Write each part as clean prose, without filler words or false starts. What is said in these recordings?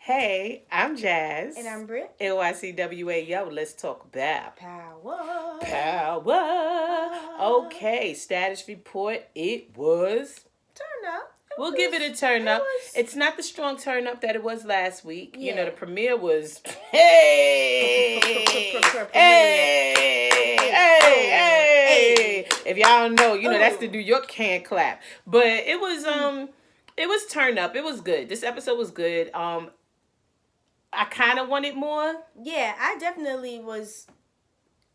Hey, I'm Jazz. And I'm Britt. NYCWA, yo, let's talk about Power. Okay, status report. It was. Turn up. We'll give it a turn up. It's not the strong turn up that it was last week. Yeah. You know, the premiere was. Hey! Hey! If y'all don't know, you know, that's the New York hand clap. But it was turn up. It was good. This episode was good. I kind of wanted more. Yeah, I definitely was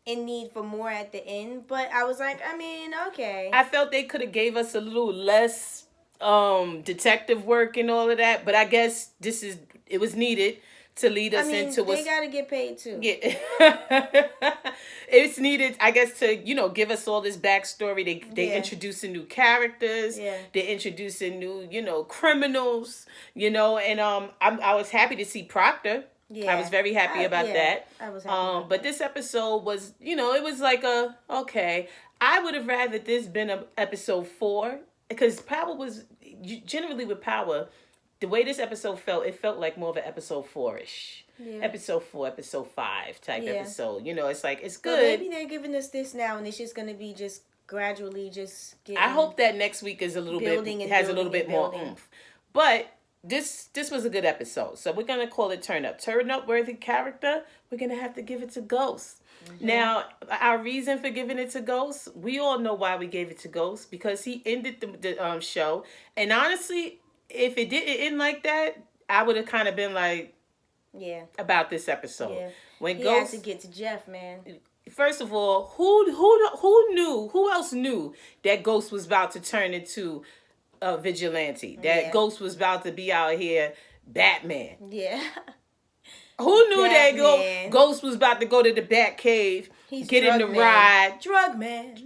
in need for more at the end, but I was like, I mean, okay. I felt they could have gave us a little less detective work and all of that, but I guess it was needed to lead us into they got to get paid too. Yeah. It's needed, I guess, to, you know, give us all this backstory. They introducing new characters. Yeah. They're introducing new, you know, criminals, you know, and I was happy to see Proctor. Yeah. I was very happy about that. I was happy but this episode was, you know, it was like okay. I would have rather this been a episode 4, because Power was, generally with Power, the way this episode felt, it felt like more of an episode 4-ish. Yeah. Episode 4, episode 5 type episode. You know, it's like, it's good. So maybe they're giving us this now, and it's just going to be just gradually just getting... I hope that next week is a little bit, has a little bit more oomph. But this was a good episode. So we're going to call it Turn Up. Turn Up worthy character, we're going to have to give it to Ghost. Mm-hmm. Now, our reason for giving it to Ghost, we all know why we gave it to Ghost, because he ended the show. And honestly, if it didn't end like that, I would have kind of been like, about this episode. Yeah. When he Ghost had to get to Jeff, man. First of all, who else knew that Ghost was about to turn into a vigilante? That Ghost was about to be out here Batman. Yeah. Who knew that Ghost was about to go to the Bat Cave, get in the ride? Drug man.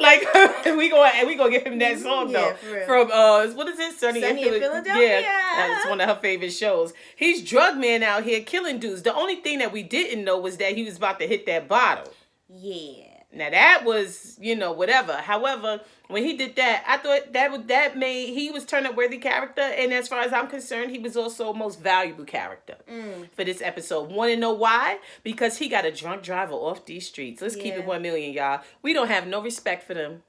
Like we gonna give him that song though. From what is it? Sunny in Philadelphia. Yeah, that's one of her favorite shows. He's drug man out here killing dudes. The only thing that we didn't know was that he was about to hit that bottle. Yeah. Now that was, you know, whatever. However, when he did that, I thought that made, he was turn up worthy character, and as far as I'm concerned, he was also most valuable character for this episode. Want to know why? Because he got a drunk driver off these streets. Let's keep it 1 million, y'all. We don't have no respect for them.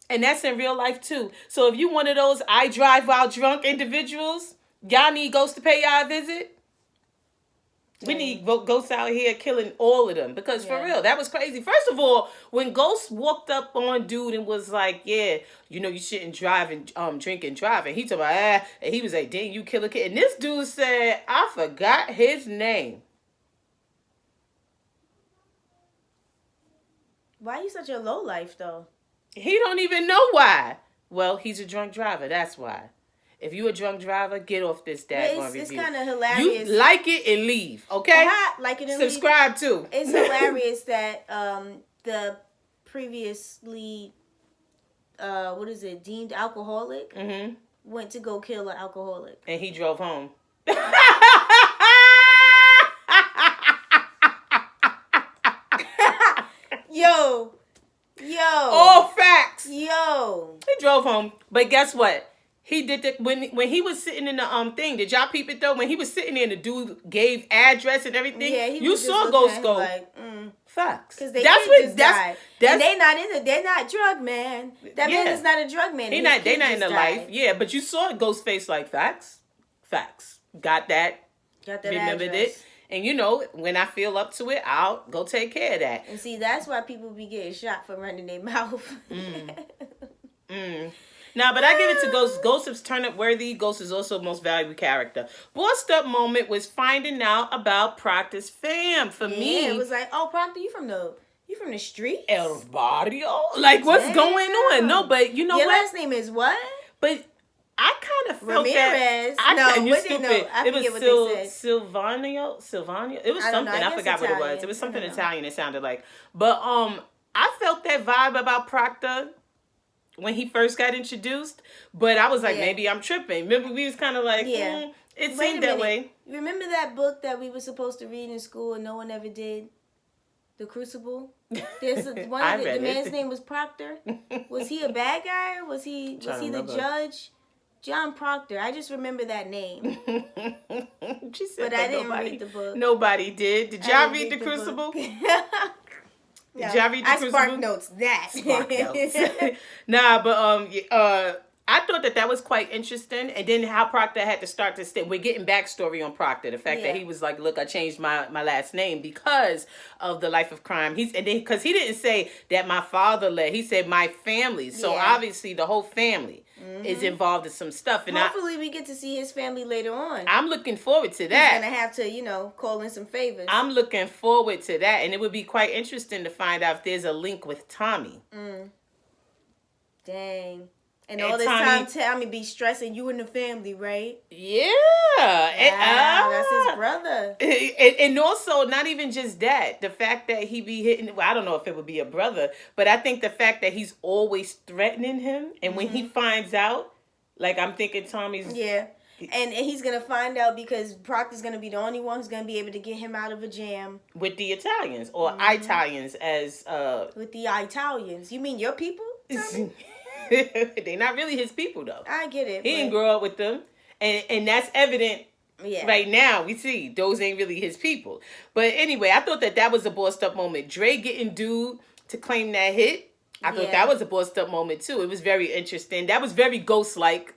And that's in real life too. So if you one of those I drive while drunk individuals, y'all need Ghost to pay y'all a visit. We need Ghost out here killing all of them, because for real, that was crazy. First of all, when Ghost walked up on dude and was like, yeah, you know, you shouldn't drive and drink and drive. And he told me, and he was like, didn't you kill a kid? And this dude said, I forgot his name. Why you such a lowlife though? He don't even know why. Well, he's a drunk driver. That's why. If you a drunk driver, get off this daggone review. It's kind of hilarious. You like it and leave, okay? Like it and subscribe too. It's hilarious that the previously deemed alcoholic went to go kill an alcoholic, and he drove home. Yo. All facts. Yo. He drove home, but guess what? He did that when he was sitting in the thing. Did y'all peep it though? When he was sitting there and the dude gave address and everything, you saw Ghost go like, facts. Because they just died. And they're not drug man. That man is not a drug man. They're not in the life. Yeah, but you saw Ghost face like facts. Got that remembered address. It. And you know, when I feel up to it, I'll go take care of that. And see, that's why people be getting shot for running their mouth. Nah, but I give it to Ghost. Ghost is turn up worthy. Ghost is also most valuable character. Bossed up moment was finding out about Proctor's fam. For me, it was like, oh, Proctor, you from the street? El Barrio? Like, what's going on? No, but you know Your what? Your last name is what? But I kind of felt Ramirez. You stupid. I forget what they said. Silvano. It was something. I forgot what it was. It was something Italian. It sounded like. But I felt that vibe about Proctor when he first got introduced, but I was like, maybe I'm tripping. Remember, we was kind of like, it seemed that way. Remember that book that we were supposed to read in school and no one ever did? The Crucible? There's the man's name was Proctor. Was he a bad guy or was he the judge? John Proctor. I just remember that name. She said, but I didn't read the book. Nobody did. Did y'all read The Crucible? Did y'all read The Crucible? Spark Notes that. Spark Notes. Nah, but I thought that was quite interesting. And then how Proctor had to start to stay. We're getting backstory on Proctor. The fact that he was like, look, I changed my last name because of the life of crime. Because he didn't say that my father led. He said my family. So obviously the whole family is involved in some stuff. And hopefully we get to see his family later on. I'm looking forward to that. He's going to have to, call in some favors. I'm looking forward to that. And it would be quite interesting to find out if there's a link with Tommy. Dang. And all this time, Tommy be stressing you and the family, right? Yeah. That's his brother. And also, not even just that. The fact that he be hitting, well, I don't know if it would be a brother, but I think the fact that he's always threatening him. And when he finds out, like, I'm thinking Tommy's... Yeah. And he's going to find out because Proctor's going to be the only one who's going to be able to get him out of a jam. With the Italians, or Italians as... With the Italians. You mean your people, Tommy? They're not really his people, though. I get it. He didn't grow up with them. And that's evident right now. We see those ain't really his people. But anyway, I thought that was a bossed up moment. Dre getting dude to claim that hit. I thought that was a bossed up moment, too. It was very interesting. That was very Ghost-like.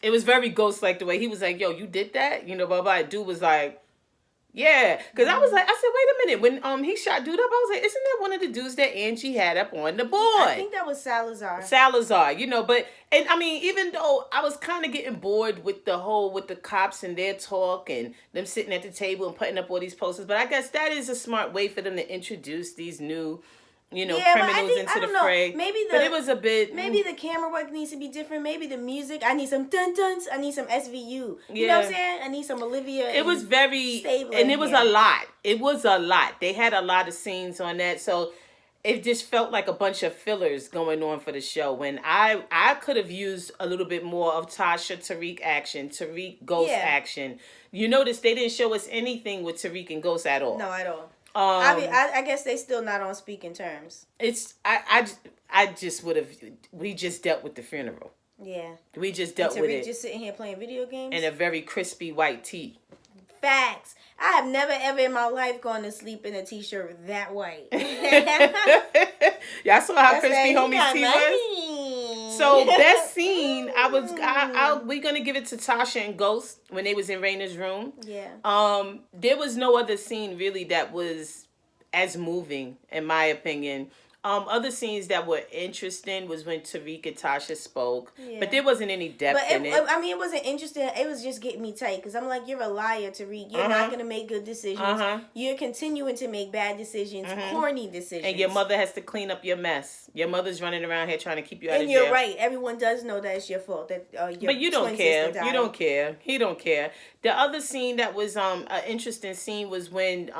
It was very Ghost-like the way he was like, yo, you did that? Blah, blah, blah. Dude was like... Yeah, because I was like, I said, wait a minute. When he shot dude up, I was like, isn't that one of the dudes that Angie had up on the board? I think that was Salazar. But, and I mean, even though I was kind of getting bored with the cops and their talk and them sitting at the table and putting up all these posters, but I guess that is a smart way for them to introduce these new... criminals into the fray. But it was a bit... Maybe the camera work needs to be different. Maybe the music. I need some dun-duns. I need some SVU. You know what I'm saying? I need some Olivia. It was very... And it was a lot. It was a lot. They had a lot of scenes on that. So it just felt like a bunch of fillers going on for the show. When I could have used a little bit more of Tasha, Tariq action, Tariq Ghost action. You notice they didn't show us anything with Tariq and Ghost at all. No, at all. I guess they still not on speaking terms. I just would have. We just dealt with the funeral. Yeah. We just dealt with it. Just sitting here playing video games. And a very crispy white tee. Facts. I have never ever in my life gone to sleep in a t-shirt that white. Y'all saw how crispy homie's tee was. So best scene, we're gonna give it to Tasha and Ghost when they was in Raina's room. Yeah. There was no other scene really that was as moving, in my opinion. Other scenes that were interesting was when Tariq and Tasha spoke, but there wasn't any depth in it. I mean, it wasn't interesting. It was just getting me tight because I'm like, you're a liar, Tariq. You're not gonna make good decisions. You're continuing to make bad decisions, corny decisions. And your mother has to clean up your mess. Your mother's running around here trying to keep you out of jail. And you're right. Everyone does know that it's your fault. That but you don't care. You don't care. He don't care. The other scene that was an interesting scene was when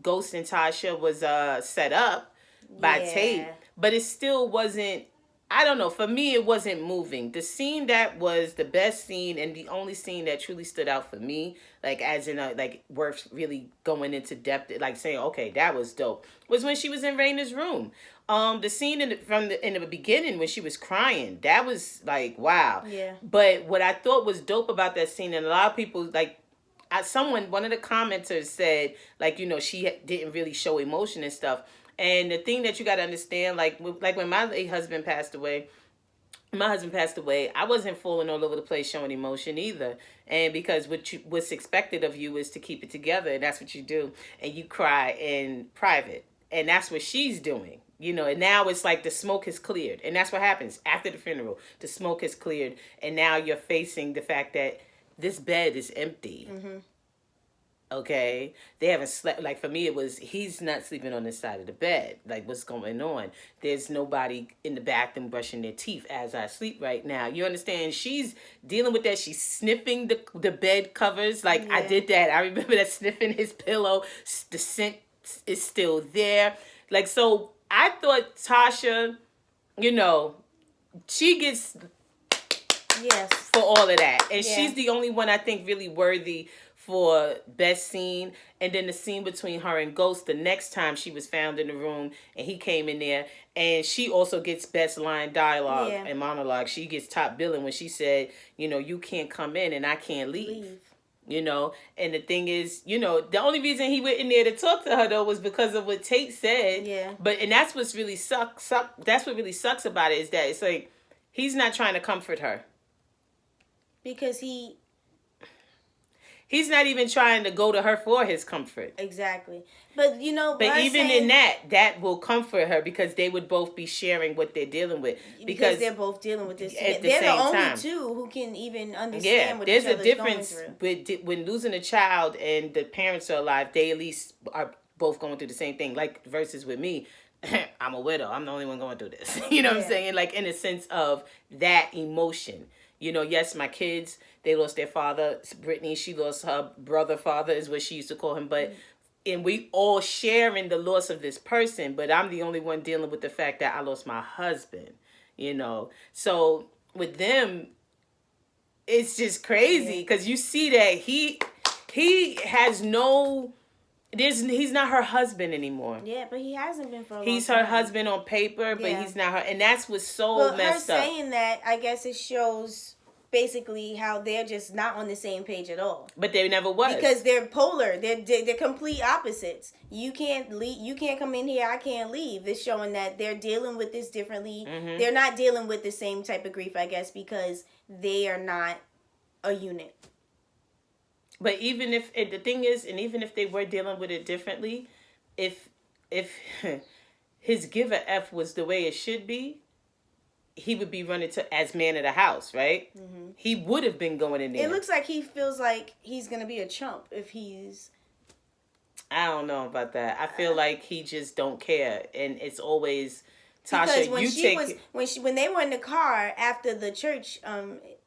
Ghost and Tasha was set up by tape, but it still wasn't, I don't know, for me it wasn't moving. The scene that was the best scene and the only scene that truly stood out for me, like as in like worth really going into depth, like saying, okay, that was dope, was when she was in Raina's room. The scene in the beginning when she was crying, that was like, wow. Yeah. But what I thought was dope about that scene, and a lot of people like, one of the commenters said, like, she didn't really show emotion and stuff. And the thing that you got to understand, like when my late husband passed away, I wasn't falling all over the place showing emotion either. And because what's expected of you is to keep it together, and that's what you do. And you cry in private. And that's what she's doing. And now it's like the smoke has cleared. And that's what happens after the funeral. The smoke has cleared. And now you're facing the fact that this bed is empty. Okay, they haven't slept. Like for me, it was he's not sleeping on this side of the bed. Like what's going on? There's nobody in the bathroom brushing their teeth as I sleep right now. You understand? She's dealing with that. She's sniffing the bed covers. Like I did that. I remember that sniffing his pillow. The scent is still there. Like so, I thought Tasha, she gets Yes. For all of that. And she's the only one I think really worthy for best scene. And then the scene between her and Ghost the next time she was found in the room and he came in there, and she also gets best line dialogue and monologue. She gets top billing when she said, you know, you can't come in and I can't leave. You know, and the thing is, you know, the only reason he went in there to talk to her though was because of what Tate said. Yeah. But and that's what's really that's what really sucks about it, is that it's like he's not trying to comfort her. Because he's not even trying to go to her for his comfort. Exactly. But, you know... But even in that will comfort her because they would both be sharing what they're dealing with. Because they're both dealing with this. They're the only two who can even understand what each other's going through. There's a difference when losing a child and the parents are alive, they at least are both going through the same thing. Like, versus with me, I'm a widow. I'm the only one going through this. You know what I'm saying? Like, in a sense of that emotion. You know, yes, my kids, they lost their father. Brittany, she lost her brother father, is what she used to call him. But, and we all sharing the loss of this person. But I'm the only one dealing with the fact that I lost my husband, you know. So with them, it's just crazy because you see that he has no... he's not her husband anymore. Yeah, but he hasn't been for a long He's time. Her husband on paper, but he's not her. And that's what's so messed up. Her saying that, I guess it shows basically how they're just not on the same page at all. But they never was. Because they're polar. They're complete opposites. You can't leave. You can't come in here. I can't leave. It's showing that they're dealing with this differently. Mm-hmm. They're not dealing with the same type of grief, I guess, because they are not a unit. But even if the thing is, and even if they were dealing with it differently, if his give a F was the way it should be, he would be running to as man of the house, right? Mm-hmm. He would have been going in there. It looks like he feels like he's gonna be a chump if he's... I don't know about that. I feel like he just don't care, and it's always Tasha. Because when they were in the car after the church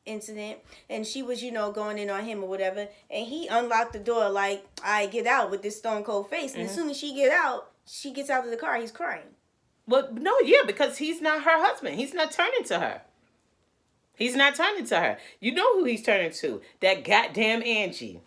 incident, and she was, you know, going in on him or whatever, and he unlocked the door like, I get out, with this stone cold face, and as soon as she gets out of the car, he's crying. Well, no, yeah, because he's not her husband. He's not turning to her. He's not turning to her. You know who he's turning to? That goddamn Angie.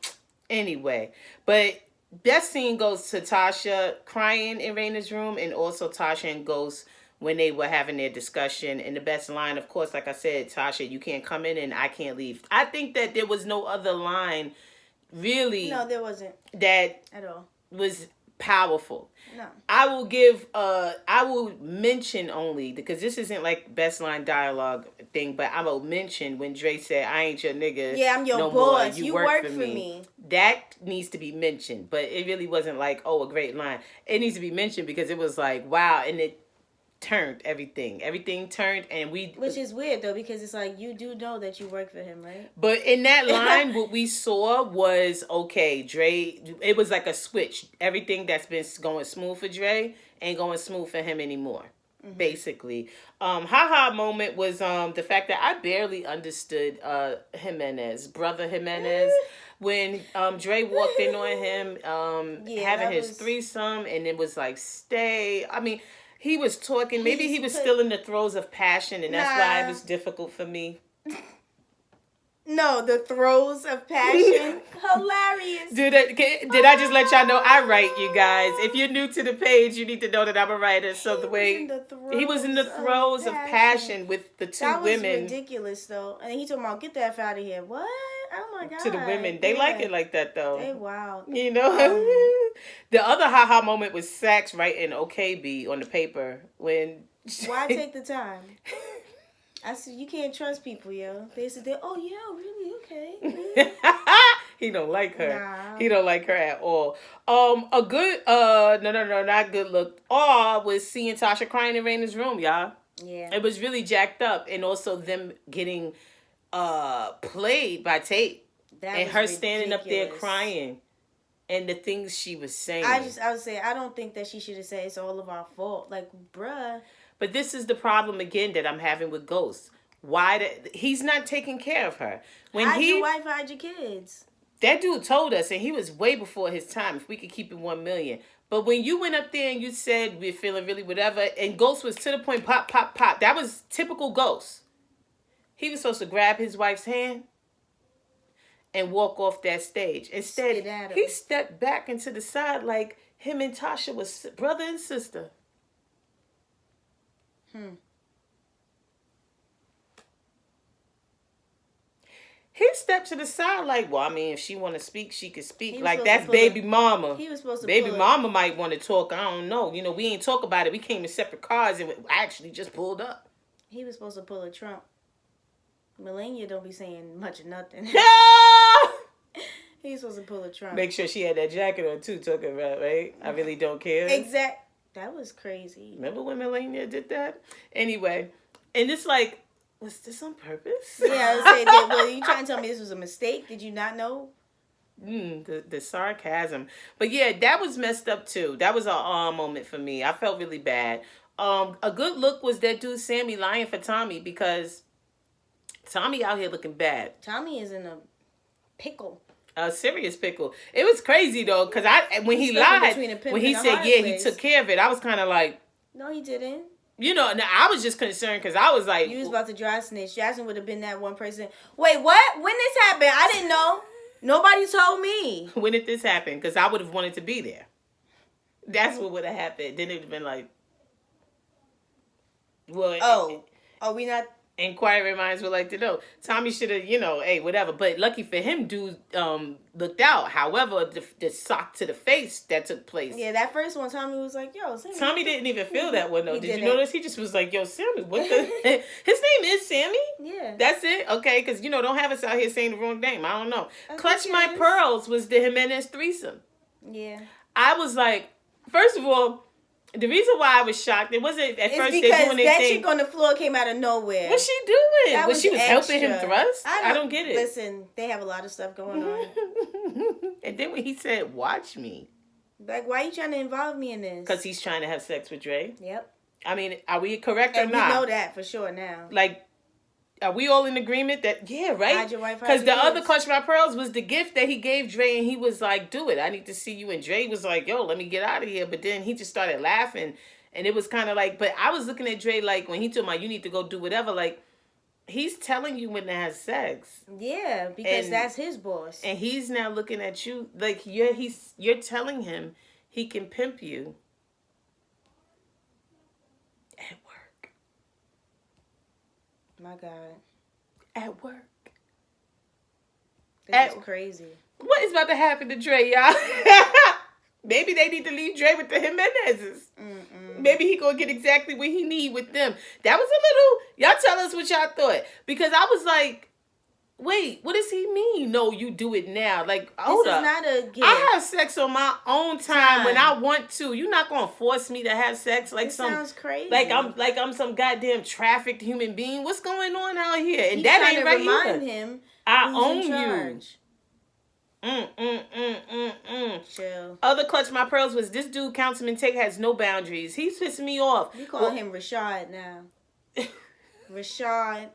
Anyway, but that scene goes to Tasha crying in Raina's room, and also Tasha and Ghost when they were having their discussion. And the best line, of course, like I said, Tasha, you can't come in and I can't leave. I think that there was no other line really. No, there wasn't. That at all was powerful. No. I will mention only, because this isn't like best line dialogue thing, but I will mention when Dre said, I ain't your nigga. Yeah, I'm your no boss. More. You work for me. That needs to be mentioned, but it really wasn't like, oh, a great line. It needs to be mentioned because it was like, wow, and it turned everything. Everything turned, and which is weird though, because it's like, you do know that you work for him, right? But in that line, what we saw was, okay, Dre, it was like a switch. Everything that's been going smooth for Dre ain't going smooth for him anymore. Mm-hmm. Basically. Ha moment was the fact that I barely understood brother Jimenez. When Dre walked in on him having his threesome, and it was like, stay. I mean, he was talking. Maybe he was still in the throes of passion, and that's why it was difficult for me. No, the throes of passion. Hilarious. Did I just let y'all know I write, you guys? If you're new to the page, you need to know that I'm a writer. So he was in the throes of passion with the two women. That was ridiculous, though. And he told me, get that out of here. What? Oh my God. To the women. They like it like that, though. They wow. You know? The other ha moment was Sax writing okay B on the paper when... Why take the time? I said, you can't trust people, yo. They said, oh, yeah, really? Okay. He don't like her. Nah. He don't like her at all. A good, no, not good look. Was seeing Tasha crying in Raina's room, y'all. Yeah. It was really jacked up. And also them getting played by Tate. And her standing up there crying. And the things she was saying. I would say, I don't think that she should have said it's all of our fault. Like, bruh. But this is the problem again that I'm having with Ghost. He's not taking care of her. Hide your wife, hide your kids. That dude told us, and he was way before his time, if we could keep it 1 million. But when you went up there and you said we're feeling really whatever, and Ghost was to the point, pop, pop, pop. That was typical Ghost. he was supposed to grab his wife's hand and walk off that stage. Instead, he stepped back into the side like him and Tasha was brother and sister. He stepped to the side like, well, I mean, if she want to speak, she can speak. Like, that's baby mama. He was supposed to baby mama might want to talk. I don't know. You know, we ain't talk about it. We came in separate cars and we actually just pulled up. He was supposed to pull a Trump. Melania don't be saying much of nothing. He's supposed to pull a Trump. Make sure she had that jacket on too, talking about, right? I really don't care. Exact. That was crazy. Remember when Melania did that? Anyway, and it's like, was this on purpose? Yeah, I was saying that. Well, you trying to tell me this was a mistake? Did you not know? The sarcasm. But yeah, that was messed up too. That was a moment for me. I felt really bad. A good look was that dude Sammy lying for Tommy, because Tommy out here looking bad. Tommy is in a pickle. A serious pickle. It was crazy though, because when he lied, when he said he took care of it, I was kind of like, no, he didn't. You know, I was just concerned because I was like, you was about to dry snitch. Jackson would have been that one person. Wait, what? When this happened? I didn't know. Nobody told me. When did this happen? Because I would have wanted to be there. That's what would have happened. Then it would have been like, well, are we not? Inquiring minds would like to know. Tommy should have, hey, whatever. But lucky for him, dude looked out. However, the sock to the face that took place. Yeah, that first one, Tommy was like, yo, Sammy. Tommy didn't even feel that one, though. Did you notice? He just was like, yo, Sammy, what the? His name is Sammy? Yeah. That's it? Okay, because, don't have us out here saying the wrong name. I don't know. Clutch My Pearls was the Jimenez threesome. Yeah. I was like, first of all, the reason why I was shocked, it wasn't at first they doing their thing. Because that chick on the floor came out of nowhere. What's she doing? Was she helping him thrust? I don't get it. Listen, they have a lot of stuff going on. And then when he said, watch me. Like, why are you trying to involve me in this? Because he's trying to have sex with Dre. Yep. I mean, are we correct or not? We know that for sure now. Like, are we all in agreement that, yeah, right? Because the other Clutch My Pearls was the gift that he gave Dre, and he was like, do it. I need to see you. And Dre was like, yo, let me get out of here. But then he just started laughing. And it was kind of like, but I was looking at Dre like, when he told me, you need to go do whatever, like, he's telling you when to have sex. Yeah, because that's his boss. And he's now looking at you like you're telling him he can pimp you at work. My God. At work. That's crazy. What is about to happen to Dre, y'all? Maybe they need to leave Dre with the Jimenezes. Maybe he gonna get exactly what he need with them. That was a little... Y'all tell us what y'all thought. Because I was like, wait, what does he mean? No, you do it now. Like, hold up. This is not a gift. I have sex on my own time when I want to. You're not gonna force me to have sex like sounds crazy. Like I'm some goddamn trafficked human being. What's going on out here? And that ain't right either. Remind him I own you. Chill. Other Clutch My Pearls was this dude, Councilman Tate, has no boundaries. He's pissing me off. You call him Rashad now. Rashad.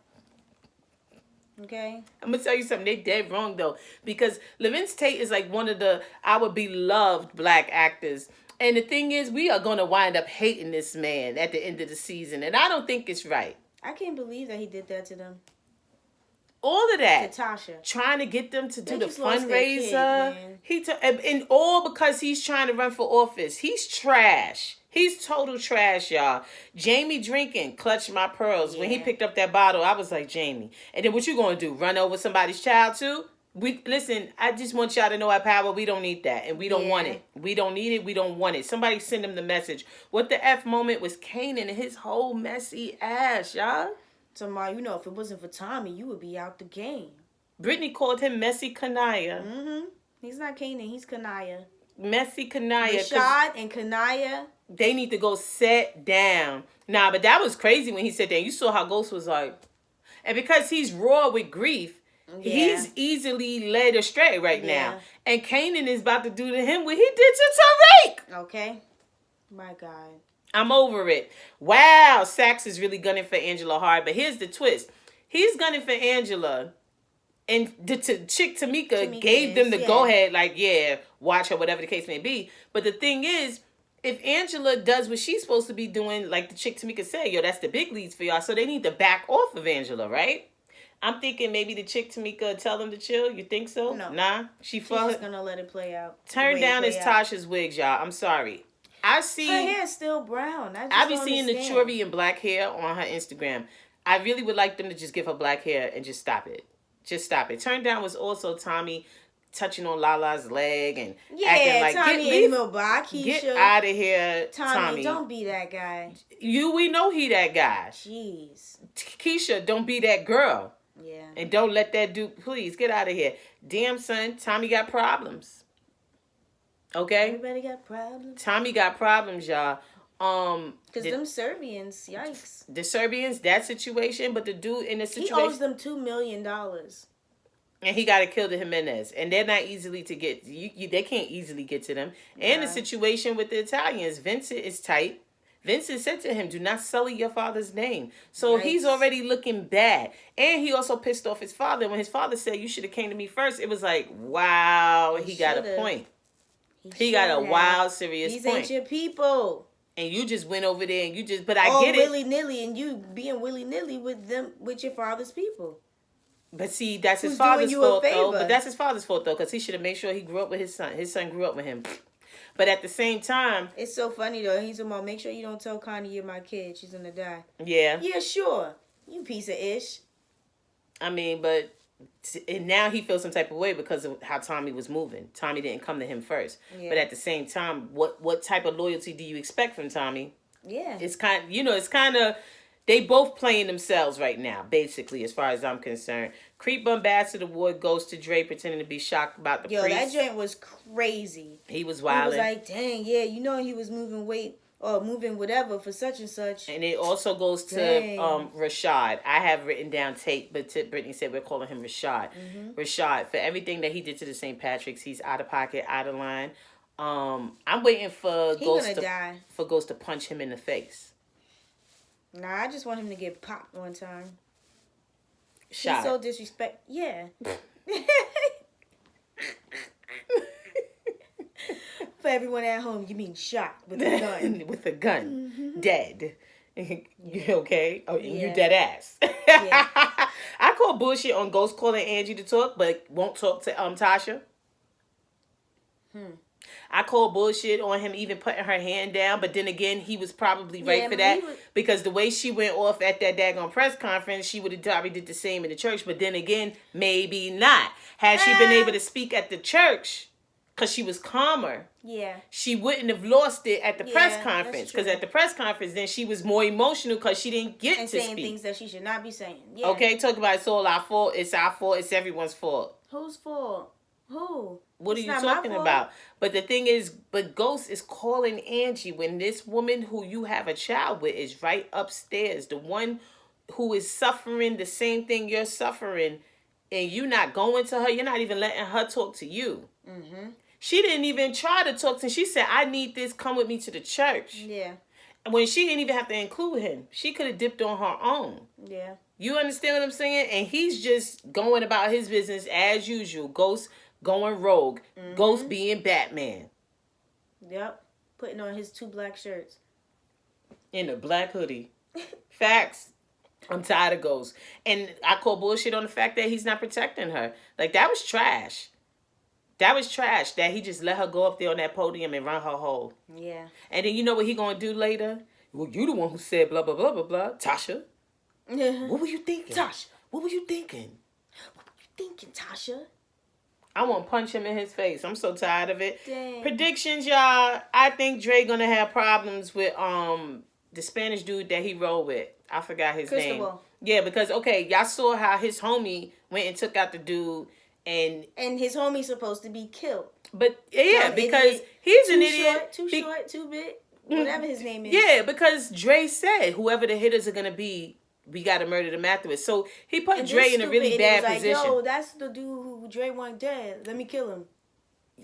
Okay? I'm going to tell you something. They dead wrong, though. Because Lavince Tate is like one of our beloved black actors. And the thing is, we are going to wind up hating this man at the end of the season. And I don't think it's right. I can't believe that he did that to them. All of that. To Tasha. Trying to get them to do the fundraiser. And all because he's trying to run for office. He's trash. He's total trash, y'all. Jamie drinking Clutch My Pearls. Yeah. When he picked up that bottle, I was like, Jamie. And then what you going to do? Run over somebody's child too? Listen, I just want y'all to know our power. We don't need that. And we don't want it. We don't need it. We don't want it. Somebody send him the message. What the F moment was Kanan and his whole messy ass, y'all. Tomorrow, if it wasn't for Tommy, you would be out the game. Brittany called him Messy Kanaya. He's not Kanan. He's Kanaya. Messy Kanaya. Rashad and Kanaya. They need to go sit down. Nah, but that was crazy when he said that. You saw how Ghost was like. And because he's raw with grief, he's easily led astray right now. And Kanan is about to do to him what he did to Tariq. Okay. My God. I'm over it. Wow, Sax is really gunning for Angela hard. But here's the twist. He's gunning for Angela. And the chick Tamika gave them the go-ahead. Like, watch her, whatever the case may be. But the thing is, if Angela does what she's supposed to be doing, like the chick Tamika said, that's the big leads for y'all. So they need to back off of Angela, right? I'm thinking maybe the chick Tamika tell them to chill. You think so? No. Nah. She's just gonna let it play out. Turn down is Tasha's wigs, y'all. I'm sorry. I see her hair's still brown. I be seeing the Chori and black hair on her Instagram. I really would like them to just give her black hair and just stop it. Just stop it. Turn down was also Tommy touching on Lala's leg and acting like get out of here, Tommy. Don't be that guy. We know he that guy. Jeez. Keisha, don't be that girl. Yeah. And don't let that dude, please get out of here. Damn, son, Tommy got problems. Okay? Everybody got problems. Tommy got problems, y'all. Because them Serbians, yikes. The Serbians, that situation, but the dude in the situation. He owes them $2 million. And he got to kill the Jimenez. And they're not easily to get. They can't easily get to them. And the situation with the Italians, Vincent is tight. Vincent said to him, do not sully your father's name. So he's already looking bad. And he also pissed off his father. When his father said, you should have came to me first, it was like, wow, he got a point. He got a wild, serious point. These ain't your people. And you just went over there and you just, but I get it. willy-nilly, and you being willy-nilly with them, with your father's people. But see, that's his father's fault, though. But that's his father's fault, though, because he should have made sure he grew up with his son. His son grew up with him. But at the same time... It's so funny, though. He's about, make sure you don't tell Connie you're my kid. She's going to die. Yeah. Yeah, sure. You piece of ish. I mean, but... And now he feels some type of way because of how Tommy was moving. Tommy didn't come to him first. Yeah. But at the same time, what type of loyalty do you expect from Tommy? Yeah. It's kind of... They both playing themselves right now, basically, as far as I'm concerned. Creep Bombastic Award goes to Dre pretending to be shocked about the priest. That joint was crazy. He was wild. He was like, dang, yeah, he was moving weight or moving whatever for such and such. And it also goes to Rashad. I have written down Tate, but Brittany said we're calling him Rashad. Mm-hmm. Rashad, for everything that he did to the St. Patrick's, he's out of pocket, out of line. I'm waiting for Ghost to punch him in the face. Nah, I just want him to get popped one time. Shot. He's so disrespect. Yeah. For everyone at home, you mean shot with a gun. With a gun. Mm-hmm. Dead. You okay? Oh, you dead ass. Yeah. I call bullshit on Ghost calling Angie to talk, but won't talk to Tasha. I call bullshit on him even putting her hand down, but then again, he was probably right for that because the way she went off at that daggone press conference, she would have probably did the same in the church, but then again, maybe not. Had she been able to speak at the church, because she was calmer, she wouldn't have lost it at the press conference, because at the press conference, then she was more emotional because she didn't get to speak. And saying things that she should not be saying. Yeah. Okay, talk about it's all our fault, it's everyone's fault. Whose fault? Who? What are you talking about? But the thing is, Ghost is calling Angie when this woman who you have a child with is right upstairs. The one who is suffering the same thing you're suffering, and you not going to her. You're not even letting her talk to you. Mm-hmm. She didn't even try to talk to him. She said, I need this. Come with me to the church. Yeah. And when she didn't even have to include him, she could have dipped on her own. Yeah. You understand what I'm saying? And he's just going about his business as usual. Ghost going rogue. Mm-hmm. Ghost being Batman. Yep. Putting on his 2 black shirts. In a black hoodie. Facts. I'm tired of Ghost. And I call bullshit on the fact that he's not protecting her. Like, that was trash. That was trash that he just let her go up there on that podium and run her whole. Yeah. And then you know what he gonna do later? Well, you the one who said blah, blah, blah, blah, blah. Tasha. What were you thinking? Tasha. What were you thinking? What were you thinking, Tasha? I want to punch him in his face. I'm so tired of it. Dang. Predictions, y'all. I think Dre gonna have problems with the Spanish dude that he rolled with. I forgot his name. Yeah, because y'all saw how his homie went and took out the dude and his homie's supposed to be killed. But yeah, because he's an idiot. Too short, too big, whatever his name is. Yeah, because Dre said whoever the hitters are gonna be, we gotta murder them afterwards. So he put Dre in a really bad position. Yo, that's the dude who Dre want dead. Let me kill him.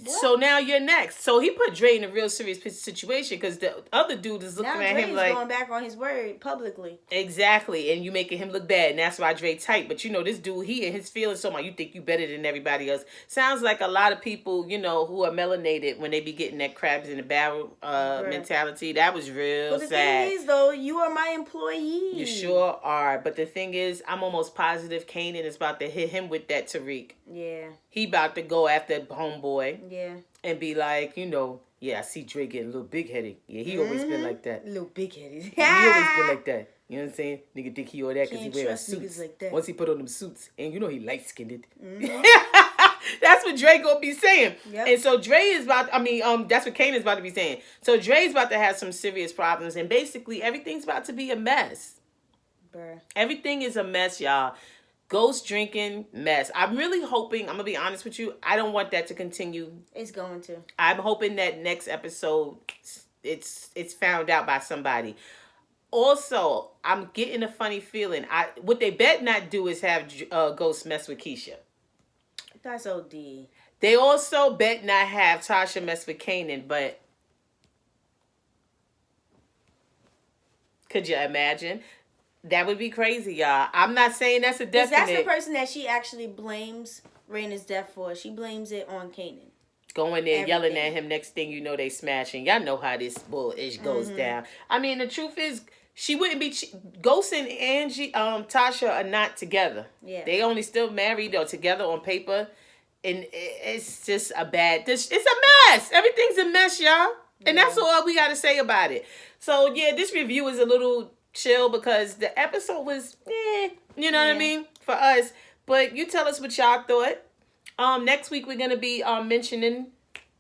So now you're next. So he put Dre in a real serious situation because the other dude is looking at him like going back on his word publicly. Exactly, and you making him look bad, and that's why Dre tight. But you know, this dude, he and his feelings so much. You think you better than everybody else. Sounds like a lot of people, you know, who are melanated when they be getting that crabs in the barrel mentality. That was real sad. But the thing is, though, you are my employee. You sure are. But the thing is, I'm almost positive Kanan is about to hit him with that Tariq. Yeah. He about to go after homeboy. Yeah. And be like, you know, yeah, I see Dre getting a little big-headed. Yeah, he always been like that. A little big-headed. He always been like that. You know what I'm saying? Nigga think he all that because he wear suits. Like that. Once he put on them suits, and you know he light-skinned. That's what Dre gonna be saying. Yep. And so Dre is about, that's what Kanan's about to be saying. So Dre's about to have some serious problems, and basically everything's about to be a mess. Bruh. Everything is a mess, y'all. Ghost drinking mess. I'm really hoping, I'm going to be honest with you, I don't want that to continue. It's going to. I'm hoping that next episode, it's found out by somebody. Also, I'm getting a funny feeling. What they bet not do is have Ghost mess with Keisha. That's OD. They also bet not have Tasha mess with Kanan, but could you imagine? That would be crazy, y'all. I'm not saying that's a definite. That's the person that she actually blames Raina's death for. She blames it on Kanan. Going there, yelling at him. Next thing you know, they smashing. Y'all know how this bullish goes down. I mean, the truth is, she wouldn't be. Ghost and Angie, Tasha are not together. Yeah, they only still married or together on paper, and it's just a bad. It's a mess. Everything's a mess, y'all. And that's all we got to say about it. So yeah, this review is a little chill because the episode was you know what I mean, for us. But you tell us what y'all thought. Next week we're gonna be mentioning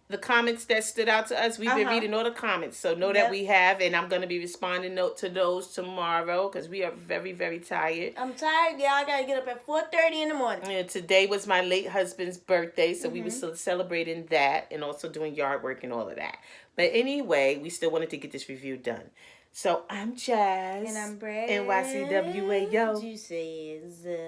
the comments that stood out to us. We've been reading all the comments, so know that we have, and I'm gonna be responding to those tomorrow because we are very, very tired. I'm tired, y'all. I gotta get up at 4:30 in the morning. And today was my late husband's birthday, so we were still celebrating that and also doing yard work and all of that. But anyway, we still wanted to get this review done. So I'm Jazz. And I'm Brad. NYCWA, yo. Juices.